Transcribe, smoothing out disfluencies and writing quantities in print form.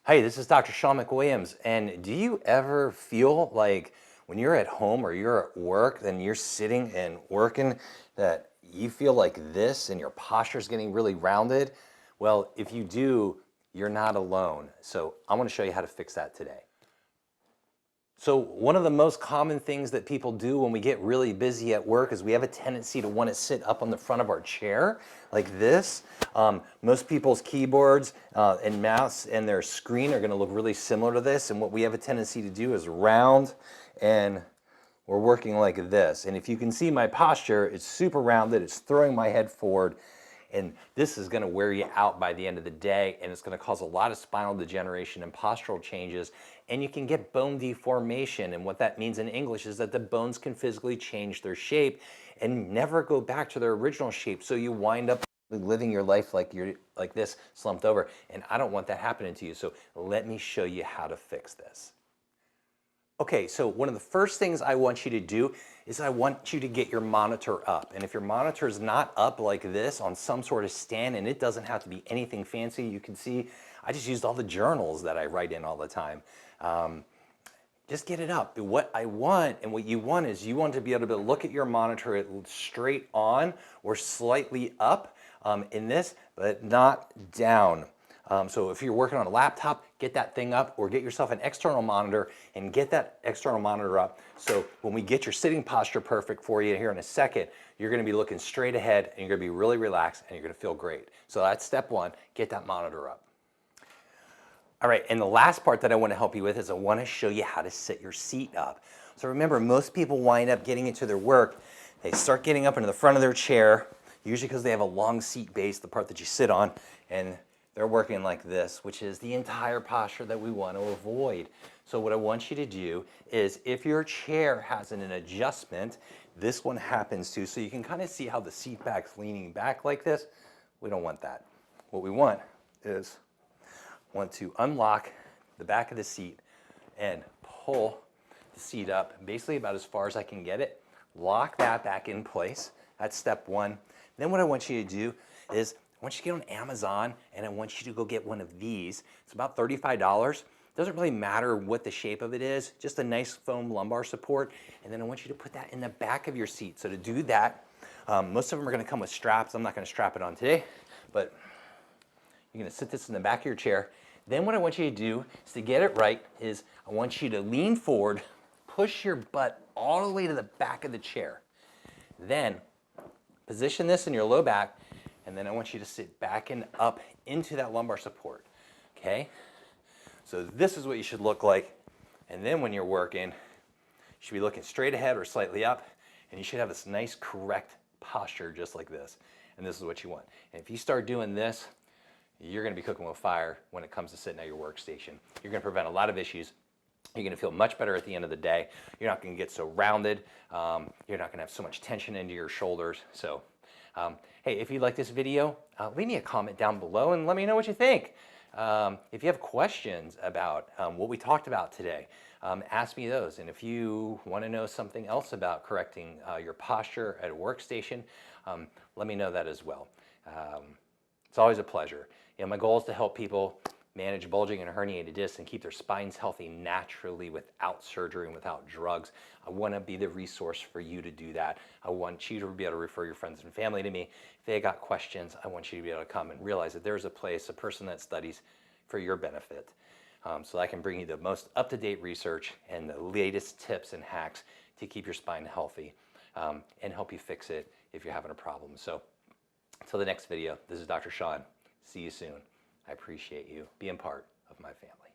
Hey, this is Dr. Sean McWilliams, and do you ever feel like when you're at home or you're at work, then you're sitting and working, that you feel like this and your posture is getting really rounded? Well, if you do, you're not alone. So I want to show you how to fix that today. So one of the most common things that people do when we get really busy at work is we have a tendency to want to sit up on the front of our chair like this. Most people's keyboards and mouse and their screen are going to look really similar to this. And what we have a tendency to do is round, and we're working like this. And if you can see my posture, it's super rounded. It's throwing my head forward. And this is going to wear you out by the end of the day, and it's going to cause a lot of spinal degeneration and postural changes, and you can get bone deformation. And what that means in English is that the bones can physically change their shape and never go back to their original shape. So you wind up living your life like you're like this, slumped over, and I don't want that happening to you. So let me show you how to fix this. Okay, so one of the first things I want you to do is I want you to get your monitor up. And if your monitor is not up like this on some sort of stand, and it doesn't have to be anything fancy, you can see I just used all the journals that I write in all the time. Just get it up. What I want and what you want is you want to be able to look at your monitor straight on or slightly up in this, but not down. So if you're working on a laptop, get that thing up, or get yourself an external monitor and get that external monitor up. So when we get your sitting posture perfect for you here in a second, you're going to be looking straight ahead and you're going to be really relaxed and you're going to feel great. So that's step one, get that monitor up. All right, and the last part that I want to help you with is I want to show you how to sit your seat up. So remember, most people wind up getting into their work, they start getting up into the front of their chair, usually because they have a long seat base, the part that you sit on, and they're working like this, which is the entire posture that we want to avoid. So what I want you to do is, if your chair has an adjustment, this one happens too, so you can kind of see how the seat back's leaning back like this. We don't want that. What we want is to unlock the back of the seat and pull the seat up basically about as far as I can get it. Lock that back in place. That's step one. Then what I want you to do is I want you to get on Amazon, and I want you to go get one of these. It's about $35. Doesn't really matter what the shape of it is, just a nice foam lumbar support. And then I want you to put that in the back of your seat. So to do that, most of them are going to come with straps. I'm not going to strap it on today, but you're going to sit this in the back of your chair. Then what I want you to do is, to get it right, is I want you to lean forward, push your butt all the way to the back of the chair. Then position this in your low back, and then I want you to sit back and up into that lumbar support, okay? So this is what you should look like. And then when you're working, you should be looking straight ahead or slightly up, and you should have this nice correct posture just like this. And this is what you want. And if you start doing this, you're going to be cooking with fire when it comes to sitting at your workstation. You're going to prevent a lot of issues. You're going to feel much better at the end of the day. You're not going to get so rounded. You're not going to have so much tension into your shoulders. So, hey, if you like this video, leave me a comment down below and let me know what you think. If you have questions about what we talked about today, ask me those. And if you want to know something else about correcting your posture at a workstation, let me know that as well. It's always a pleasure. You know, my goal is to help people manage bulging and herniated discs and keep their spines healthy naturally without surgery and without drugs. I want to be the resource for you to do that. I want you to be able to refer your friends and family to me. If they got questions, I want you to be able to come and realize that there's a place, a person that studies for your benefit. So I can bring you the most up-to-date research and the latest tips and hacks to keep your spine healthy and help you fix it if you're having a problem. So until the next video, this is Dr. Sean. See you soon. I appreciate you being part of my family.